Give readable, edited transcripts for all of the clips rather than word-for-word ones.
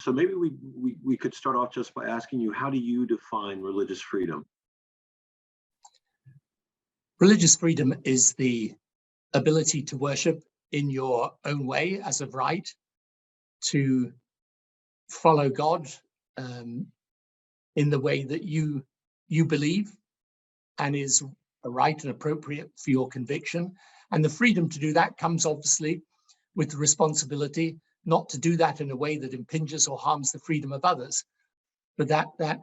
So maybe we could start off just by asking you, how do you define religious freedom? Religious freedom is the ability to worship in your own way as of right, to follow God in the way that you believe and is right and appropriate for your conviction. And the freedom to do that comes obviously with the responsibility not to do that in a way that impinges or harms the freedom of others, but that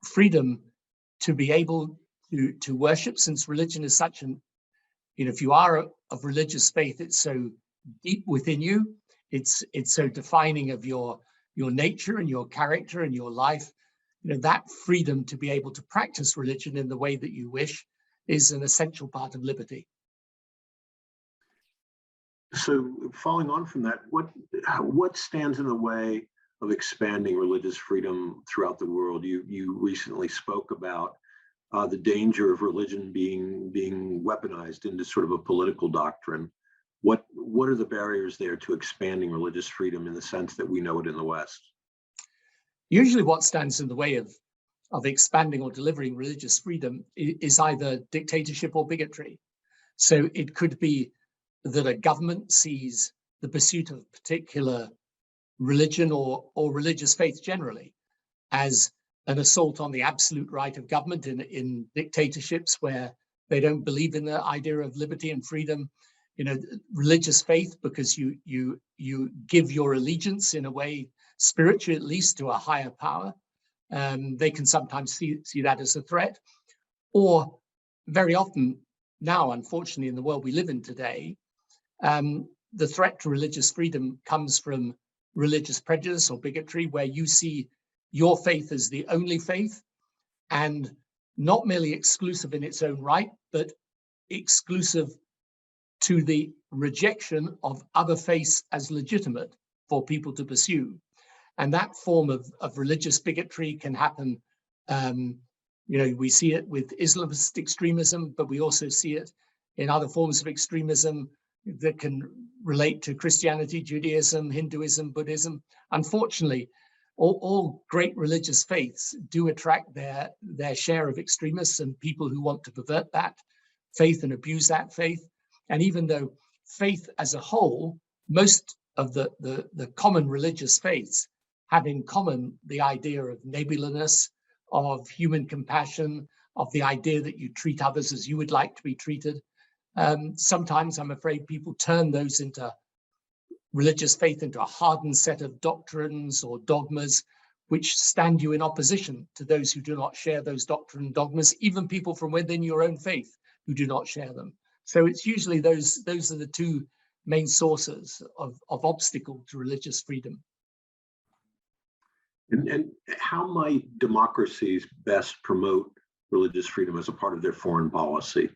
freedom to be able to worship, since religion is such an, if you are of religious faith, it's so deep within you, it's so defining of your nature and your character and your life. That freedom to be able to practice religion in the way that you wish is an essential part of liberty. So following on from that, what stands in the way of expanding religious freedom throughout the world? You recently spoke about the danger of religion being weaponized into sort of a political doctrine. What are the barriers there to expanding religious freedom in the sense that we know it in the West? Usually what stands in the way of expanding or delivering religious freedom is either dictatorship or bigotry. So it could be that a government sees the pursuit of a particular religion or religious faith generally as an assault on the absolute right of government in dictatorships where they don't believe in the idea of liberty and freedom. Religious faith, because you give your allegiance in a way, spiritually at least, to a higher power. They can sometimes see that as a threat, or very often now, unfortunately, in the world we live in today, the threat to religious freedom comes from religious prejudice or bigotry, where you see your faith as the only faith, and not merely exclusive in its own right, but exclusive to the rejection of other faiths as legitimate for people to pursue. And that form of religious bigotry can happen. We see it with Islamist extremism, but we also see it in other forms of extremism that can relate to Christianity, Judaism, Hinduism, Buddhism. Unfortunately, all great religious faiths do attract their share of extremists and people who want to pervert that faith and abuse that faith. And even though faith as a whole, most of the common religious faiths have in common the idea of neighborliness, of human compassion, of the idea that you treat others as you would like to be treated. Sometimes I'm afraid people turn those into religious faith into a hardened set of doctrines or dogmas, which stand you in opposition to those who do not share those doctrine and dogmas, even people from within your own faith who do not share them. So it's usually those are the two main sources of obstacle to religious freedom. And how might democracies best promote religious freedom as a part of their foreign policy?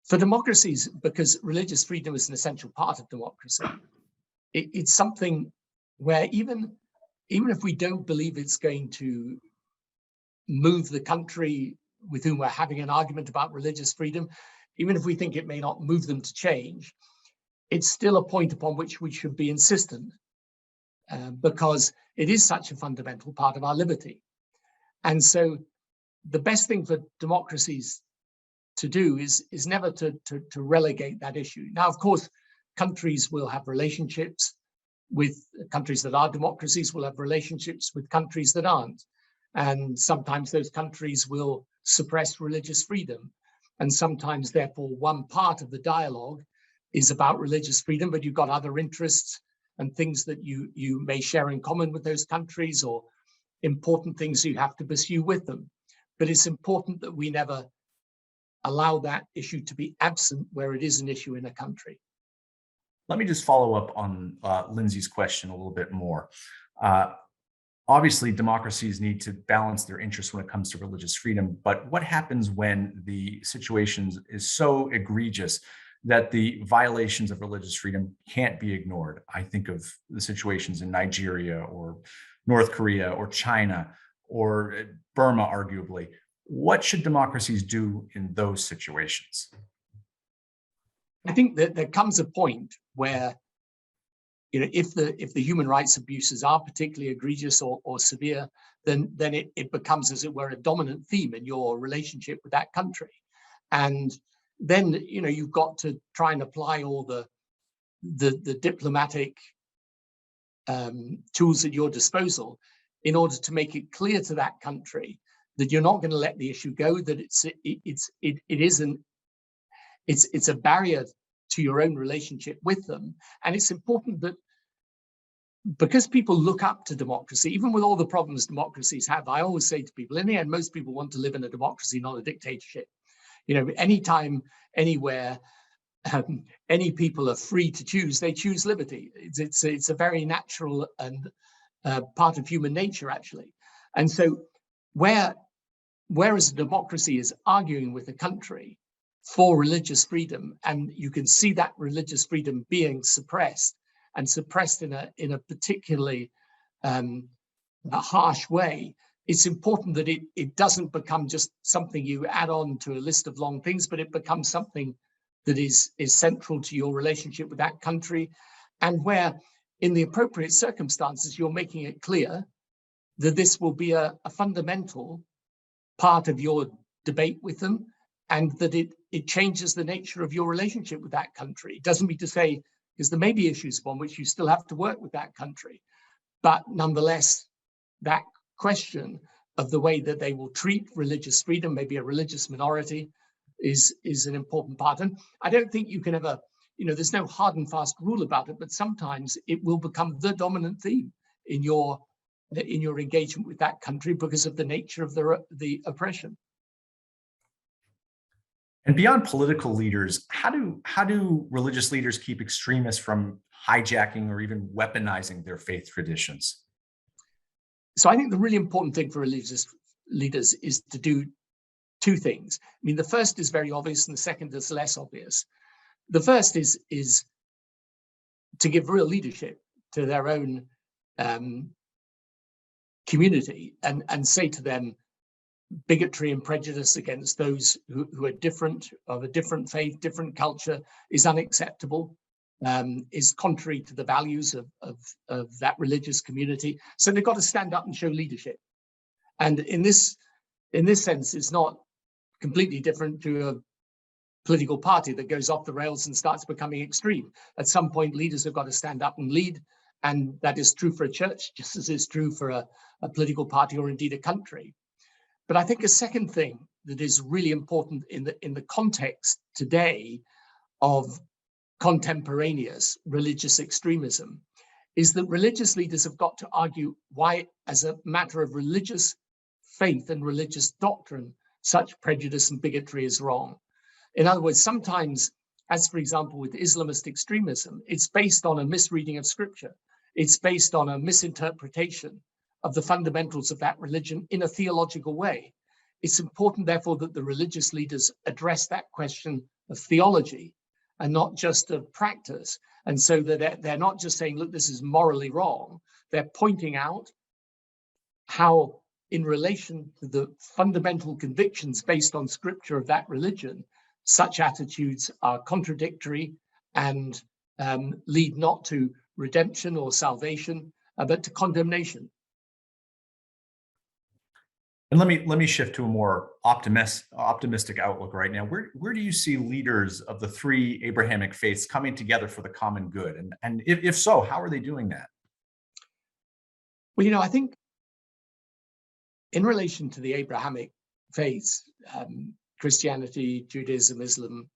For democracies, because religious freedom is an essential part of democracy, it's something where even if we don't believe it's going to move the country with whom we're having an argument about religious freedom, even if we think it may not move them to change, it's still a point upon which we should be insistent, because it is such a fundamental part of our liberty. And so the best thing for democracies to do is never to relegate that issue. Now, of course, countries will have relationships with countries that are democracies, will have relationships with countries that aren't. And sometimes those countries will suppress religious freedom. And sometimes, therefore, one part of the dialogue is about religious freedom, but you've got other interests and things that you may share in common with those countries, or important things you have to pursue with them. But it's important that we never allow that issue to be absent where it is an issue in a country. Let me just follow up on Lindsay's question a little bit more. Obviously, democracies need to balance their interests when it comes to religious freedom, but what happens when the situation is so egregious that the violations of religious freedom can't be ignored? I think of the situations in Nigeria or North Korea or China or Burma, arguably. What should democracies do in those situations? I think that there comes a point where if the human rights abuses are particularly egregious or severe, then it becomes, as it were, a dominant theme in your relationship with that country. And then you've got to try and apply all the diplomatic tools at your disposal in order to make it clear to that country that you're not going to let the issue go, that it's a barrier to your own relationship with them. And it's important that, because people look up to democracy, even with all the problems democracies have, I always say to people, in the end, most people want to live in a democracy, not a dictatorship. Anytime, anywhere, any people are free to choose, they choose liberty. It's a very natural and part of human nature, actually. And so whereas a democracy is arguing with a country for religious freedom, and you can see that religious freedom being suppressed, and suppressed in a particularly a harsh way, it's important that it doesn't become just something you add on to a list of long things, but it becomes something that is central to your relationship with that country, and where, in the appropriate circumstances, you're making it clear that this will be a fundamental part of your debate with them, and that it changes the nature of your relationship with that country. It doesn't mean to say, because there may be issues upon which you still have to work with that country, but nonetheless, that question of the way that they will treat religious freedom, maybe a religious minority, is an important part. And I don't think you can ever, there's no hard and fast rule about it, but sometimes it will become the dominant theme in your engagement with that country because of the nature of the oppression. And beyond political leaders, how do religious leaders keep extremists from hijacking or even weaponizing their faith traditions? So I think the really important thing for religious leaders is to do two things. I mean, the first is very obvious, and the second is less obvious. The first is to give real leadership to their own community and say to them, bigotry and prejudice against those who are different, of a different faith, different culture, is unacceptable, is contrary to the values of that religious community. So they've got to stand up and show leadership. And in this sense, it's not completely different to a political party that goes off the rails and starts becoming extreme. At some point, leaders have got to stand up and lead. And that is true for a church, just as it's true for a political party or indeed a country. But I think a second thing that is really important in the context today of contemporaneous religious extremism is that religious leaders have got to argue why, as a matter of religious faith and religious doctrine, such prejudice and bigotry is wrong. In other words, sometimes, as for example with Islamist extremism, it's based on a misreading of scripture. It's based on a misinterpretation of the fundamentals of that religion in a theological way. It's important, therefore, that the religious leaders address that question of theology and not just of practice. And so that they're not just saying, look, this is morally wrong. They're pointing out how, in relation to the fundamental convictions based on scripture of that religion, such attitudes are contradictory and lead not to redemption or salvation, but to condemnation. And let me shift to a more optimistic outlook right now. Where do you see leaders of the three Abrahamic faiths coming together for the common good? And if so, how are they doing that? Well, I think in relation to the Abrahamic faiths, Christianity, Judaism, Islam,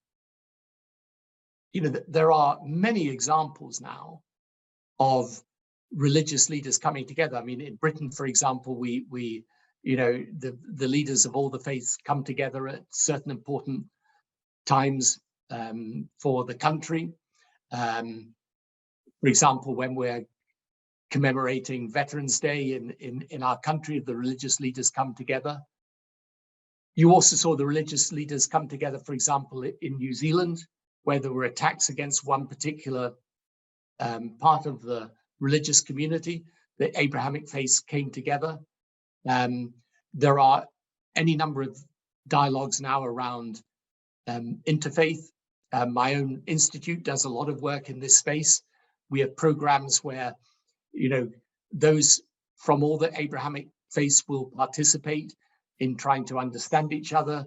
there are many examples now of religious leaders coming together. I mean, in Britain, for example, the leaders of all the faiths come together at certain important times for the country. For example, when we're commemorating Veterans Day in our country, the religious leaders come together. You also saw the religious leaders come together, for example, in New Zealand, where there were attacks against one particular part of the religious community. The Abrahamic faiths came together. There are any number of dialogues now around interfaith. My own institute does a lot of work in this space, We have programs where, those from all the Abrahamic faiths will participate in trying to understand each other,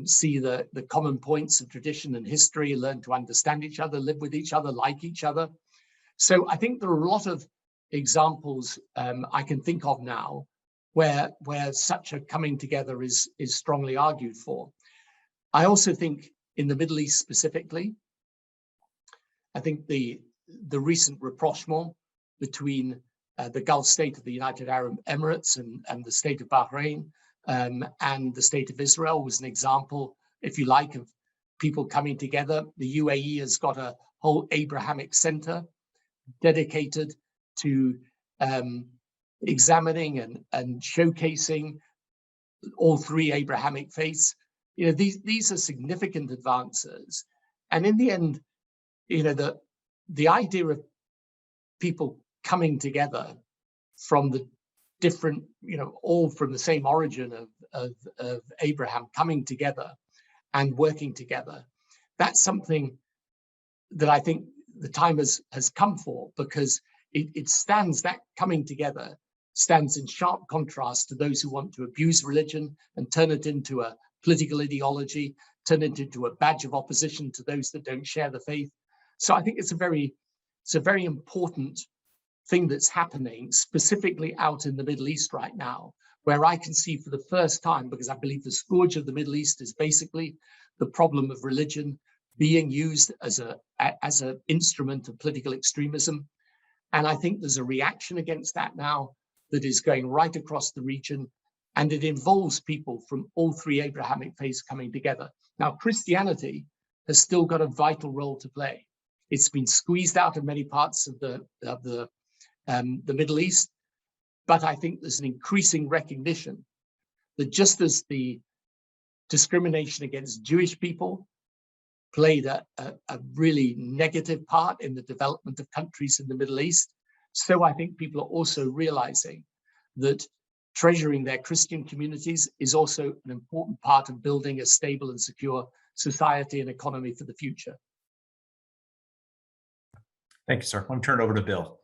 see the common points of tradition and history, learn to understand each other, live with each other, like each other. So I think there are a lot of examples I can think of now where such a coming together is strongly argued for. I also think in the Middle East specifically, I think the recent rapprochement between the Gulf state of the United Arab Emirates and the state of Bahrain and the state of Israel was an example, if you like, of people coming together. The UAE has got a whole Abrahamic center dedicated to examining and showcasing all three Abrahamic faiths. These are significant advances. And in the end, the idea of people coming together from the different, all from the same origin of Abraham, coming together and working together, that's something that I think the time has come for, because it stands, that coming together stands in sharp contrast to those who want to abuse religion and turn it into a political ideology, turn it into a badge of opposition to those that don't share the faith. So I think it's a very important thing that's happening specifically out in the Middle East right now, where I can see for the first time, because I believe the scourge of the Middle East is basically the problem of religion being used as an instrument of political extremism. And I think there's a reaction against that now that is going right across the region, and it involves people from all three Abrahamic faiths coming together. Now, Christianity has still got a vital role to play. It's been squeezed out of many parts of the Middle East, but I think there's an increasing recognition that just as the discrimination against Jewish people played a really negative part in the development of countries in the Middle East, so I think people are also realizing that treasuring their Christian communities is also an important part of building a stable and secure society and economy for the future. Thank you, sir. I'm going to turn it over to Bill.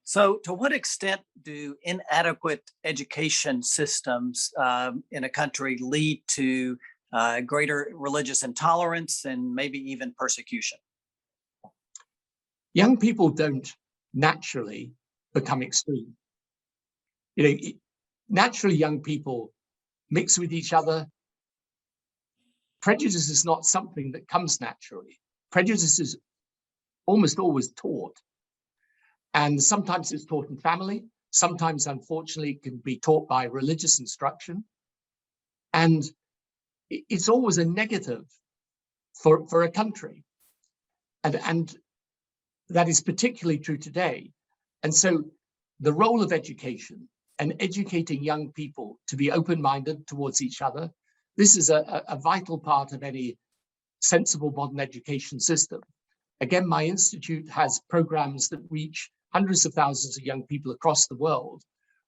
So to what extent do inadequate education systems in a country lead to greater religious intolerance and maybe even persecution? Young people don't naturally become extreme. Naturally, young people mix with each other. Prejudice is not something that comes naturally. Prejudice is almost always taught. And sometimes it's taught in family. Sometimes, unfortunately, it can be taught by religious instruction. And it's always a negative for a country. And that is particularly true today. And so the role of education and educating young people to be open-minded towards each other, this is a vital part of any sensible modern education system. Again, my institute has programs that reach hundreds of thousands of young people across the world,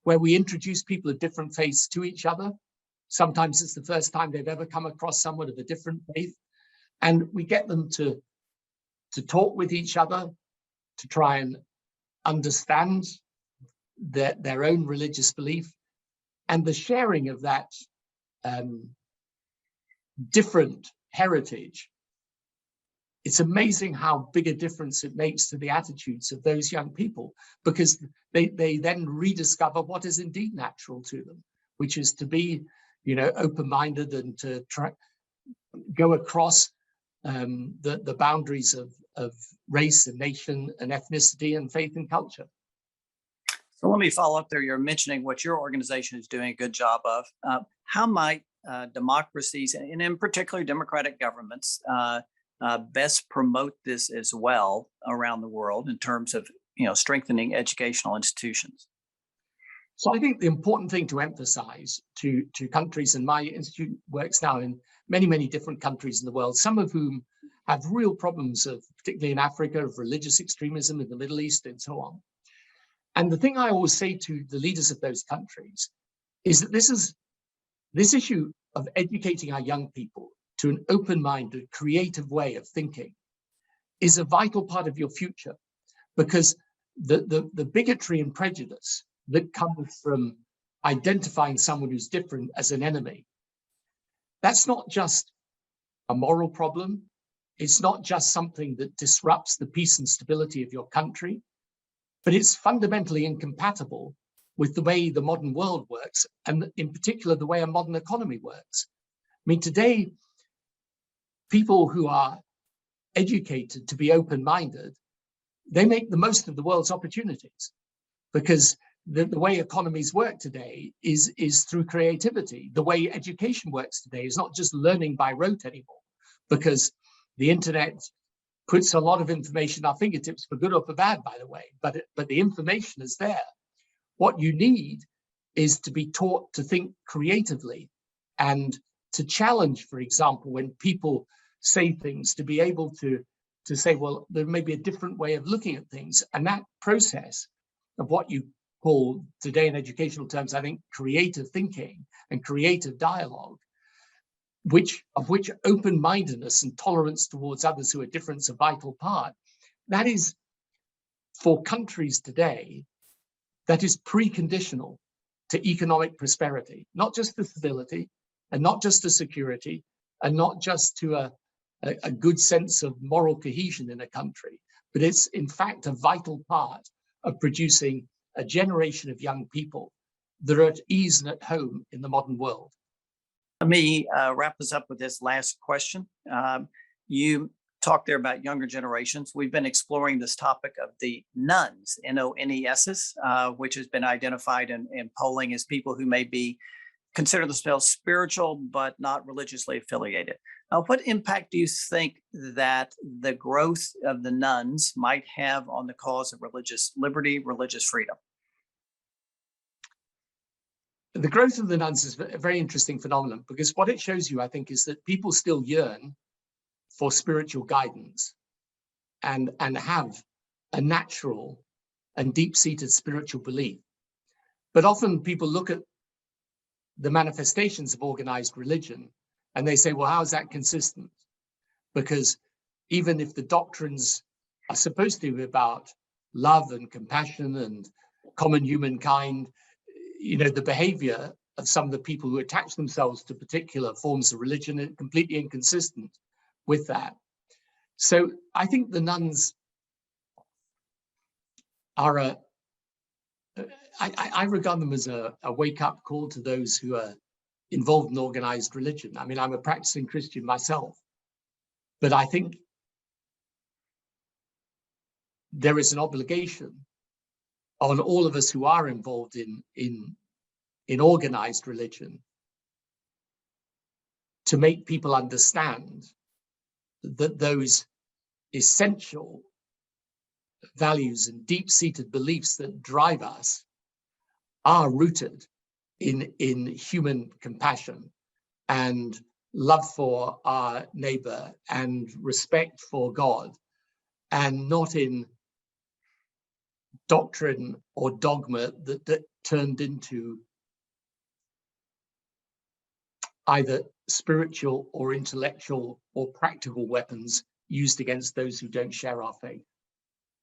where we introduce people of different faiths to each other. Sometimes it's the first time they've ever come across someone of a different faith. And we get them to talk with each other, to try and understand their own religious belief, and the sharing of that different heritage. It's amazing how big a difference it makes to the attitudes of those young people, because they then rediscover what is indeed natural to them, which is to be, open-minded and to try go across the boundaries of race and nation and ethnicity and faith and culture. So let me follow up there. You're mentioning what your organization is doing a good job of. How might democracies, and in particular democratic governments, best promote this as well around the world in terms of strengthening educational institutions? So I think the important thing to emphasize to countries, and my institute works now in many, many different countries in the world, some of whom have real problems of, particularly in Africa, of religious extremism, in the Middle East and so on. And the thing I always say to the leaders of those countries is that this issue of educating our young people to an open-minded, creative way of thinking is a vital part of your future. because the bigotry and prejudice that comes from identifying someone who's different as an enemy, that's not just a moral problem. It's not just something that disrupts the peace and stability of your country, but it's fundamentally incompatible with the way the modern world works, and in particular, the way a modern economy works. I mean, today, people who are educated to be open-minded, they make the most of the world's opportunities, because the way economies work today is through creativity. The way education works today is not just learning by rote anymore, because the internet puts a lot of information at our fingertips, for good or for bad, by the way, but the information is there. What you need is to be taught to think creatively and to challenge, for example, when people say things, to be able to say, well, there may be a different way of looking at things. And that process of what you call today in educational terms, I think, creative thinking and creative dialogue, of which open-mindedness and tolerance towards others who are different is a vital part. That is, for countries today, that is preconditional to economic prosperity, not just to stability, and not just to security, and not just to a good sense of moral cohesion in a country, but it's in fact a vital part of producing a generation of young people that are at ease and at home in the modern world. Let me wrap us up with this last question. You talked there about younger generations. We've been exploring this topic of the nones, N-O-N-E-S, which has been identified in polling as people who may be consider themselves spiritual but not religiously affiliated. What impact do you think that the growth of the nones might have on the cause of religious liberty, religious freedom? The growth of the nones is a very interesting phenomenon, because what it shows you, I think, is that people still yearn for spiritual guidance and have a natural and deep-seated spiritual belief. But often people look at the manifestations of organized religion and they say, well, how is that consistent? Because even if the doctrines are supposed to be about love and compassion and common humankind, you know, the behavior of some of the people who attach themselves to particular forms of religion is completely inconsistent with that. So I think the nones are I regard them as a wake-up call to those who are involved in organized religion. I mean, I'm a practicing Christian myself, but I think there is an obligation on all of us who are involved in organized religion to make people understand that those essential values and deep-seated beliefs that drive us are rooted in human compassion and love for our neighbor and respect for God, and not in doctrine or dogma that turned into either spiritual or intellectual or practical weapons used against those who don't share our faith.